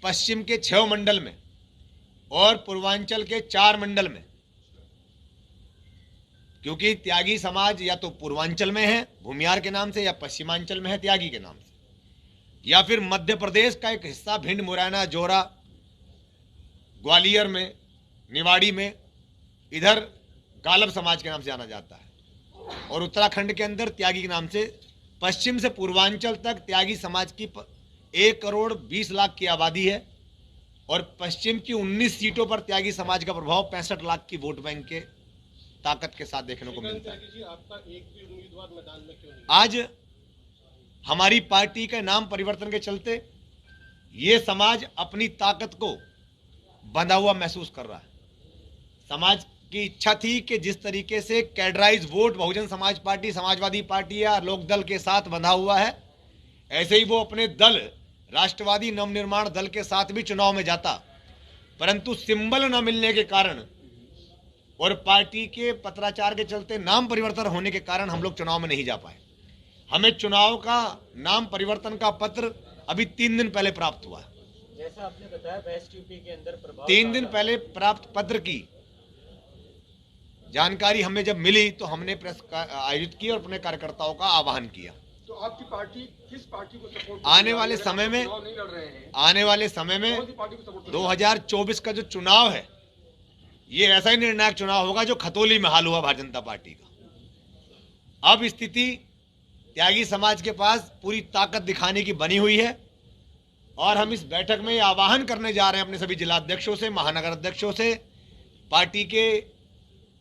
पश्चिम के 6 मंडल में और पूर्वांचल के 4 मंडल में, क्योंकि त्यागी समाज या तो पूर्वांचल में है भूमियार के नाम से, या पश्चिमांचल में है त्यागी के नाम से, या फिर मध्य प्रदेश का एक हिस्सा भिंड, मुरैना, जोरा, ग्वालियर में, निवाड़ी में इधर गालब समाज के नाम से जाना जाता है, और उत्तराखंड के अंदर त्यागी के नाम से। पश्चिम से पूर्वांचल तक त्यागी समाज की 1 करोड़ 20 लाख की आबादी है, और पश्चिम की 19 सीटों पर त्यागी समाज का प्रभाव 65 लाख की वोट बैंक के ताकत के साथ देखने को मिलता है। आपका एक भी उम्मीदवार मैदान में क्यों नहीं? आज हमारी पार्टी के नाम परिवर्तन के चलते ये समाज अपनी ताकत को बंधा हुआ महसूस कर रहा है। समाज की इच्छा थी कि जिस तरीके से कैडराइज vote Bahujan Samaj party, Samajwadi party या लोकदल के साथ बंधा हुआ है, ऐसे ही वो अपने दल राष्ट्रवादी नवनिर्माण दल के साथ भी चुनाव में जाता, परंतु सिंबल न मिलने के कारण और पार्टी के पत्राचार के चलते नाम परिवर्तन होने के कारण हम लोग चुनाव में नहीं जा पाए। हमें चुनाव का नाम परिवर्तन का पत्र अभी 3 दिन पहले प्राप्त हुआ। जैसा आपने बताया वेस्ट यूपी के अंदर प्रभाव 3 दिन पहले प्राप्त पत्र की जानकारी हमें जब मिली तो हमने प्रेस आयोजित की और अपने कार्यकर्ताओं का आह्वान किया। तो आपकी पार्टी किस पार्टी को सपोर्ट? आने वाले समय में 2024 का जो चुनाव है ये ऐसा ही निर्णायक चुनाव होगा जो खतौली में हाल हुआ भारतीय जनता पार्टी का। अब स्थिति त्यागी समाज के पास पूरी ताकत दिखाने की बनी हुई है, और हम इस बैठक में आह्वान करने जा रहे हैं अपने सभी जिलाध्यक्षों से, महानगर अध्यक्षों से, पार्टी के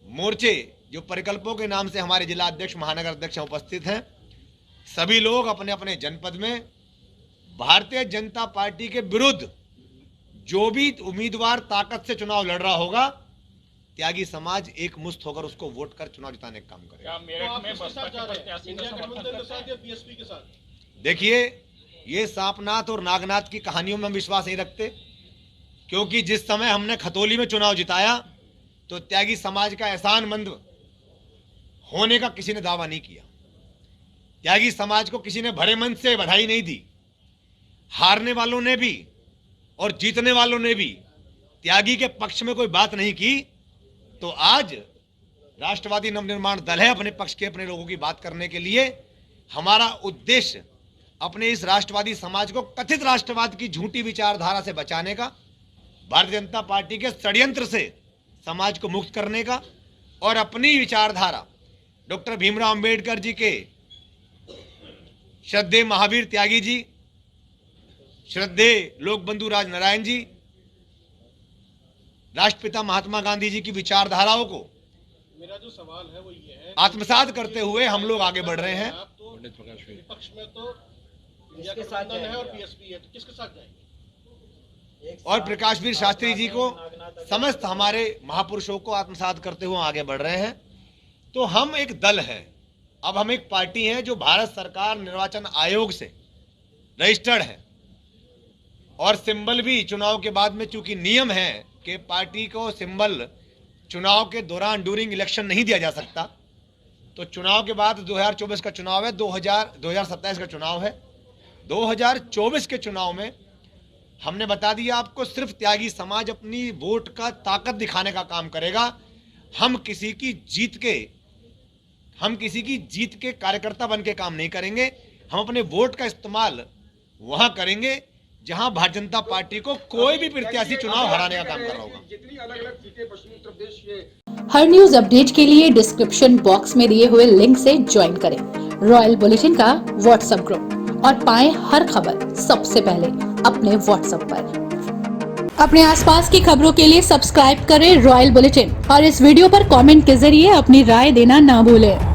मोर्चे जो परिकल्पों के नाम से हमारे जिला अध्यक्ष, महानगर अध्यक्ष उपस्थित हैं, सभी लोग अपने अपने जनपद में भारतीय जनता पार्टी के विरुद्ध जो भी उम्मीदवार ताकत से चुनाव लड़ रहा होगा, त्यागी समाज एक मुश्त होकर उसको वोट कर चुनाव जिताने का काम करेगा। देखिए, ये सांपनाथ और नागनाथ की कहानियों में हम विश्वास नहीं रखते, क्योंकि जिस समय हमने खतौली में चुनाव जिताया तो त्यागी समाज का एहसानमंद होने का किसी ने दावा नहीं किया। त्यागी समाज को किसी ने भरे मन से बधाई नहीं दी। हारने वालों ने भी और जीतने वालों ने भी त्यागी के पक्ष में कोई बात नहीं की। तो आज राष्ट्रवादी नवनिर्माण दल है अपने पक्ष के, अपने लोगों की बात करने के लिए। हमारा उद्देश्य अपने इस राष्ट्रवादी समाज को कथित राष्ट्रवाद की झूठी विचारधारा से बचाने का, भारतीय जनता पार्टी के षड्यंत्र से समाज को मुक्त करने का, और अपनी विचारधारा डॉक्टर भीमराव अंबेडकर जी के श्रद्धेय महावीर त्यागी जी, श्रद्धेय लोकबंधु राजनारायण जी, राष्ट्रपिता महात्मा गांधी जी की विचारधाराओं को मेरा जो सवाल है वो ये है, आत्मसात करते हुए हम लोग आगे बढ़ रहे हैं। आप तो विपक्ष में तो इंडिया गठबंधन है और पीएसपी है, तो किसके साथ जाएंगे? और प्रकाश वीर शास्त्री जी को, समस्त हमारे महापुरुषों को आत्मसात करते हुए आगे बढ़ रहे हैं। तो हम एक दल है, अब हम एक पार्टी है जो भारत सरकार निर्वाचन आयोग से रजिस्टर्ड है, और सिंबल भी चुनाव के बाद में, चूंकि नियम है कि पार्टी को सिंबल चुनाव के दौरान ड्यूरिंग इलेक्शन नहीं दिया जा सकता, तो चुनाव के बाद 2024 का चुनाव है, 2027 का चुनाव है। 2024 के चुनाव में हमने बता दिया आपको, सिर्फ त्यागी समाज अपनी वोट का ताकत दिखाने का काम करेगा। हम किसी की जीत के कार्यकर्ता बन के काम नहीं करेंगे। हम अपने वोट का इस्तेमाल वहां करेंगे जहां भारतीय जनता पार्टी को कोई भी प्रत्याशी चुनाव हराने का काम कर रहा होगा। जितनी अलग-अलग सीटें पश्चिमी उत्तर प्रदेश के। हर न्यूज अपडेट के लिए डिस्क्रिप्शन बॉक्स में दिए हुए लिंक से ज्वाइन करें रॉयल बुलेटिन का व्हाट्सएप ग्रुप और पाएं हर खबर सबसे पहले अपने व्हाट्सएप पर। अपने आसपास की खबरों के लिए सब्सक्राइब करें रॉयल बुलेटिन और इस वीडियो पर कमेंट के जरिए अपनी राय देना ना भूलें।